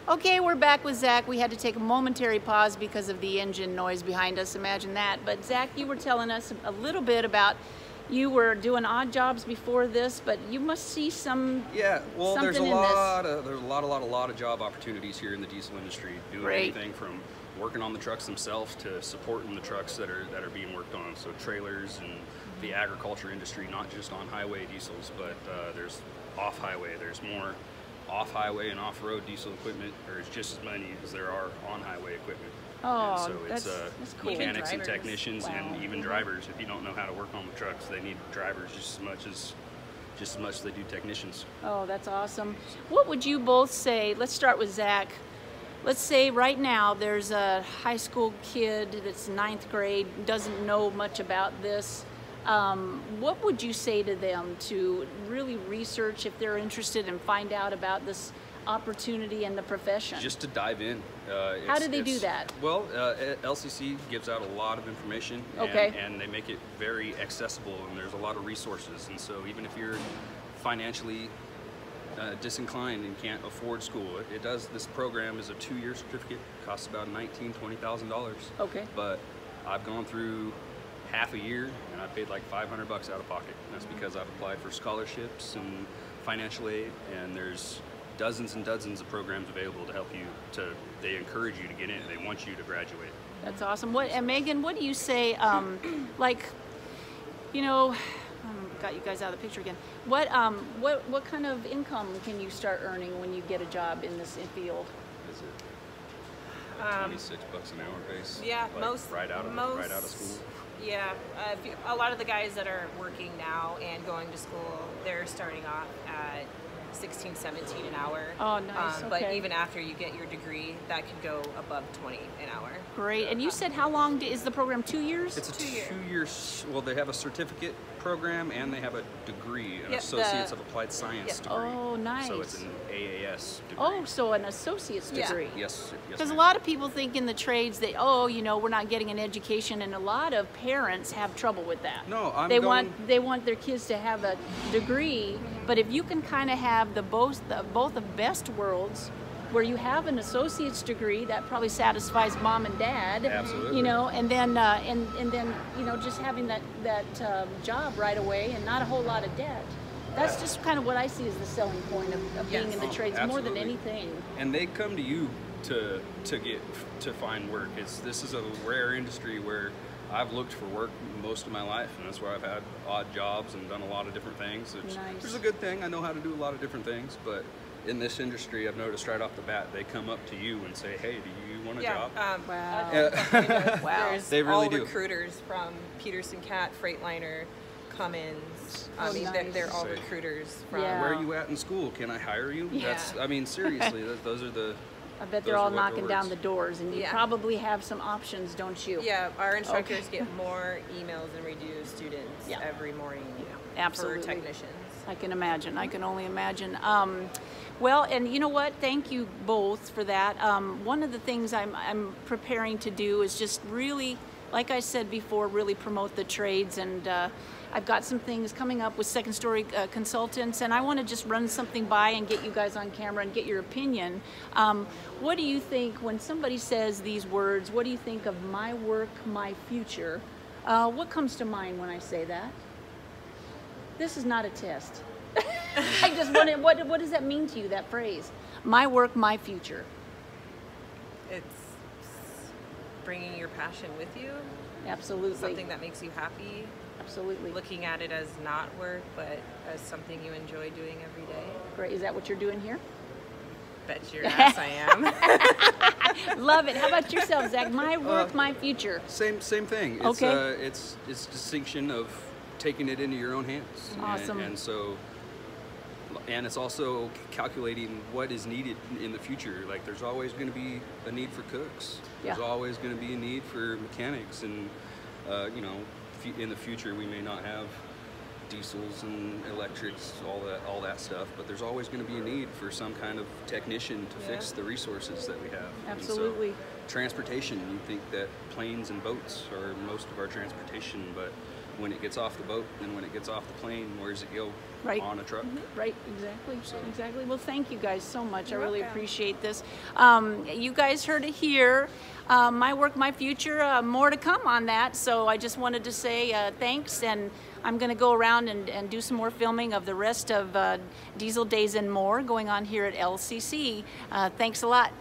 Okay, we're back with Zach. We had to take a momentary pause because of the engine noise behind us. Imagine that. But Zach, you were telling us a little bit about you were doing odd jobs before this, but you must see some. Yeah, well, there's a something lot of job opportunities here in the diesel industry. Doing Great. anything from working on the trucks themselves to supporting the trucks that are being worked on. So trailers and the agriculture industry, not just on highway diesels, but there's off highway. There's more off-highway and off-road diesel equipment. There's just as many as there are on-highway equipment. Oh, and so it's that's cool. mechanics and Even drivers. technicians and even drivers. If you don't know how to work on the trucks, they need drivers just as much as they do technicians. Oh, that's awesome. What would you both say? Let's start with Zach. Let's say right now there's a high school kid that's 9th grade, doesn't know much about this. What would you say to them to really research if they're interested and find out about this opportunity in the profession? Just to dive in. How do they do that? Well, LCC gives out a lot of information, and they make it very accessible, and there's a lot of resources. And so even if you're financially disinclined and can't afford school, this program is a 2-year certificate, costs about $19,000–$20,000. Okay. But I've gone through half a year and I paid like $500 out of pocket. And that's because I've applied for scholarships and financial aid, and there's dozens and dozens of programs available to help you. They encourage you to get in. They want you to graduate. That's awesome. And Megan, what do you say? Like, you know, got you guys out of the picture again. What kind of income can you start earning when you get a job in this field? Is it $26 an hour base? Yeah, like right out of school. Yeah, a lot of the guys that are working now and going to school, they're starting off at 16, 17 an hour. Oh, nice. But Okay. even after you get your degree, that could go above 20 an hour. Great. And you said how long is the program? 2 years? It's a 2 2-year. Well, they have a certificate program and they have a degree, an Associates of Applied Science degree. Oh, nice. So it's an AAS degree. Oh, so an associate's Yeah. degree. Yes. Because a ma'am. lot of people think in the trades that, oh, you know, we're not getting an education, and a lot of parents have trouble with that. No, they want their kids to have a degree, but if you can kind of have both the best worlds, where you have an associate's degree, that probably satisfies mom and dad. Absolutely. You know, and then and then you know, just having that job right away and not a whole lot of debt. That's just kind of what I see as the selling point of being in the trades more than Absolutely. anything. And they come to you to find work. This is a rare industry where I've looked for work most of my life, and that's where I've had odd jobs and done a lot of different things. Which is a good thing. I know how to do a lot of different things, but in this industry, I've noticed right off the bat, they come up to you and say, "Hey, do you want a job?" Wow. Wow. There's They really all do. recruiters from Peterson Cat, Freightliner, Cummins. I mean, nice. they're all Say, recruiters from. Yeah. Where are you at in school? Can I hire you? Yeah. I mean, seriously, those are the. I bet Those they're are all what knocking the down words. the doors, and you Yeah. probably have some options, don't you? Yeah, our instructors get more emails than we do students Yeah. every morning. Absolutely. For technicians. I can imagine. I can only imagine. Well, and you know what? Thank you both for that. One of the things I'm preparing to do is just really, like I said before, really promote the trades, and I've got some things coming up with Second Story Consultants, and I want to just run something by and get you guys on camera and get your opinion. What do you think when somebody says these words? What do you think of my work, my future? What comes to mind when I say that? This is not a test. I just wanted, what does that mean to you, that phrase? My work, my future. It's bringing your passion with you. Absolutely. Something that makes you happy. Absolutely. Looking at it as not work, but as something you enjoy doing every day. Great. Is that what you're doing here? Bet your ass I am. Love it. How about yourself, Zach? My work, my future. Same thing. It's, Okay. It's distinction of taking it into your own hands. Awesome. And it's also calculating what is needed in the future. Like, there's always going to be a need for cooks. Yeah. There's always going to be a need for mechanics, and you know, in the future we may not have diesels and electrics, all that stuff, but there's always going to be a need for some kind of technician to fix the resources that we have. Absolutely. And so, transportation, you think that planes and boats are most of our transportation, but when it gets off the boat and when it gets off the plane, where does it go? Right. On a truck. Right, exactly. So- Exactly. Well, thank you guys so much. You're I really welcome. appreciate this. You guys heard it here. My work, my future, more to come on that. So I just wanted to say thanks, and I'm going to go around and do some more filming of the rest of Diesel Days and More going on here at LCC. Thanks a lot.